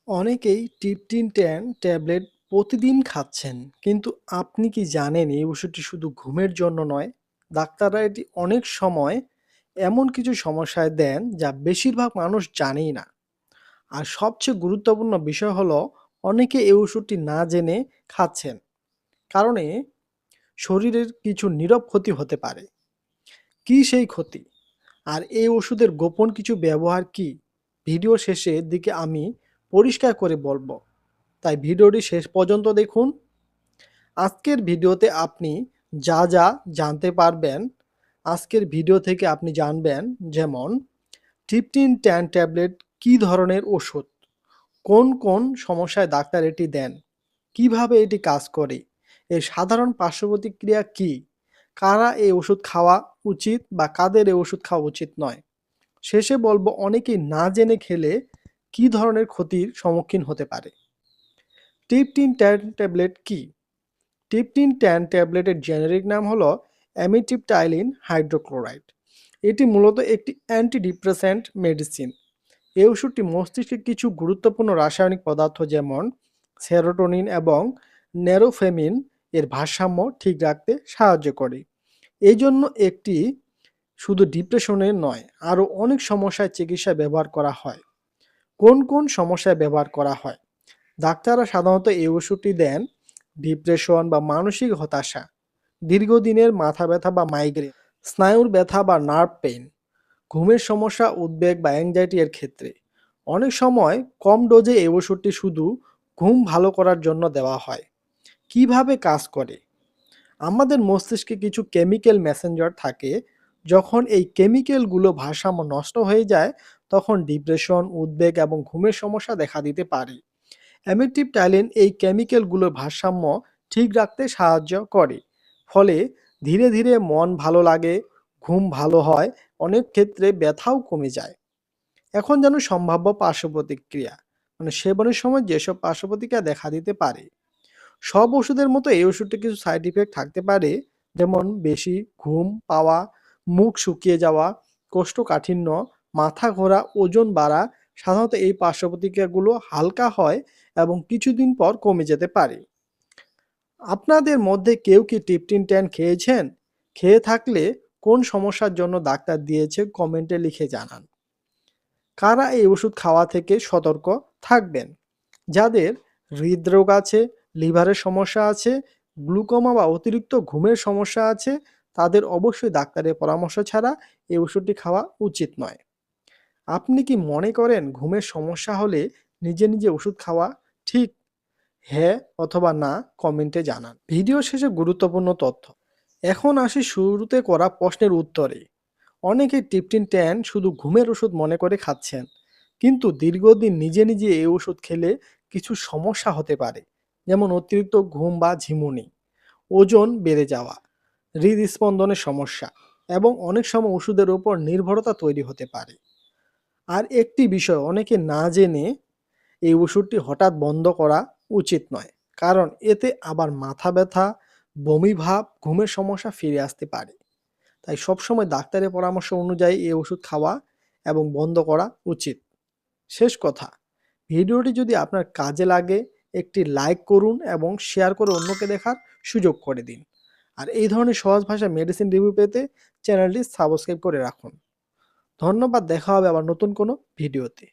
অনেকেই ট্রিপটিন-10 ট্যাবলেট প্রতিদিন খাচ্ছেন। কিন্তু আপনি কি জানেন এই ওষুধটি শুধু ঘুমের জন্য নয়? ডাক্তাররা এটি অনেক সময় এমন কিছু সমস্যায় দেন যা বেশিরভাগ মানুষ জানেই না। আর সবচেয়ে গুরুত্বপূর্ণ বিষয় হলো অনেকে এই ওষুধটি না জেনে খাচ্ছেন। কারণে শরীরের কিছু নীরব ক্ষতি হতে পারে। কি সেই ক্ষতি? আর এই ওষুধের গোপন কিছু ব্যবহার কি? ভিডিও শেষের দিকে আমি পরিষ্কার করে বলবো। তাই ভিডিওটি শেষ পর্যন্ত দেখুন। আজকের ভিডিওতে আপনি যা যা জানতে পারবেন, আজকের ভিডিও থেকে আপনি জানবেন যেমন ট্রিপটিন-10 ট্যাবলেট কী ধরনের ওষুধ, কোন কোন সমস্যায় ডাক্তার এটি দেন, কিভাবে এটি কাজ করে, এর সাধারণ পার্শ্ব প্রতিক্রিয়া কী, কারা এই ওষুধ খাওয়া উচিত বা কাদের এই ওষুধ খাওয়া উচিত নয়। শেষে বলবো অনেকেই না জেনে খেলে কী ধরনের ক্ষতির সম্মুখীন হতে পারে। ট্রিপটিন-10 ট্যাবলেট কী? ট্রিপটিন-10 ট্যাবলেটের জেনেরিক নাম হলো অ্যামিট্রিপটাইলিন হাইড্রোক্লোরাইড। এটি মূলত একটি অ্যান্টিডিপ্রেসেন্ট মেডিসিন। এই ওষুধটি মস্তিষ্কের কিছু গুরুত্বপূর্ণ রাসায়নিক পদার্থ যেমন সেরোটোনিন এবং নেরোফেমিন এর ভারসাম্য ঠিক রাখতে সাহায্য করে। এই জন্য একটি শুধু ডিপ্রেশনের নয়, আরও অনেক সমস্যায় চিকিৎসায় ব্যবহার করা হয়। কোন কোন সমস্যায় ব্যবহার করা হয়? ডাক্তাররা সাধারণত এই ওষুধটি দেন ডিপ্রেশন বা মানসিক হতাশা, দীর্ঘদিনের মাথা ব্যথা বা মাইগ্রেন, স্নায়ুর ব্যথা বা নার্ভ পেইন, ঘুমের সমস্যা, উদ্বেগ বা অ্যাংজাইটি এর ক্ষেত্রে। অনেক সময় কম ডোজে এই ওষুধটি শুধু ঘুম ভালো করার জন্য দেওয়া হয়। কিভাবে কাজ করে? আমাদের মস্তিষ্কে কিছু কেমিক্যাল মেসেঞ্জার থাকে। যখন এই কেমিক্যালগুলো ভারসাম্য নষ্ট হয়ে যায়, তখন ডিপ্রেশন, উদ্বেগ এবং ঘুমের সমস্যা দেখা দিতে পারে। অ্যামিট্রিপটাইলিন এই কেমিক্যালগুলোর ভারসাম্য ঠিক রাখতে সাহায্য করে। ফলে ধীরে ধীরে মন ভালো লাগে, ঘুম ভালো হয়, অনেক ক্ষেত্রে ব্যথাও কমে যায়। এখন যেন সম্ভাব্য পার্শ্ব প্রতিক্রিয়া, মানে সেবনের সময় যেসব পার্শ্ব প্রতিক্রিয়া দেখা দিতে পারে। সব ওষুধের মতো এই ওষুধটা কিছু সাইড ইফেক্ট থাকতে পারে, যেমন বেশি ঘুম পাওয়া, মুখ শুকিয়ে যাওয়া, কোষ্ঠকাঠিন্য, মাথা ঘোরা, ওজন বাড়া। সাধারণত এই পার্শ্ব প্রতিক্রিয়াগুলো হালকা হয় এবং কিছুদিন পর কমে যেতে পারে। আপনাদের মধ্যে কেউ কি ট্রিপটিন-10 খেয়েছেন? খেয়ে থাকলে কোন সমস্যার জন্য ডাক্তার দিয়েছে কমেন্টে লিখে জানান। কারা এই ওষুধ খাওয়া থেকে সতর্ক থাকবেন? যাদের হৃদরোগ আছে, লিভারের সমস্যা আছে, গ্লুকোমা বা অতিরিক্ত ঘুমের সমস্যা আছে, তাদের অবশ্যই ডাক্তারের পরামর্শ ছাড়া এই ওষুধটি খাওয়া উচিত নয়। আপনি কি মনে করেন ঘুমের সমস্যা হলে নিজে নিজে ওষুধ খাওয়া ঠিক? হ্যাঁ অথবা না কমেন্টে জানান। ভিডিও শেষে গুরুত্বপূর্ণ তথ্য। এখন আসি শুরুতে করা প্রশ্নের উত্তরে। অনেকে ট্রিপটিন-10 শুধু ঘুমের ওষুধ মনে করে খাচ্ছেন, কিন্তু দীর্ঘদিন নিজে নিজে এই ওষুধ খেলে কিছু সমস্যা হতে পারে, যেমন অতিরিক্ত ঘুম বা ঝিমুনি, ওজন বেড়ে যাওয়া, হৃদস্পন্দনের সমস্যা এবং অনেক সময় ওষুধের উপর নির্ভরতা তৈরি হতে পারে। আর একটি বিষয়, অনেকে না জেনে এই ওষুধটি হঠাৎ বন্ধ করা উচিত নয়, কারণ এতে আবার মাথা ব্যথা, বমি ভাব, ঘুমের সমস্যা ফিরে আসতে পারে। তাই সবসময় ডাক্তারের পরামর্শ অনুযায়ী এই ওষুধ খাওয়া এবং বন্ধ করা উচিত। শেষ কথা, ভিডিওটি যদি আপনার কাজে লাগে একটি লাইক করুন এবং শেয়ার করে অন্যকে দেখার সুযোগ করে দিন। আর এই ধরনের সহজ ভাষায় মেডিসিন রিভিউ পেতে চ্যানেলটি সাবস্ক্রাইব করে রাখুন। ধন্যবাদ, দেখা হবে আবার নতুন কোনো ভিডিওতে।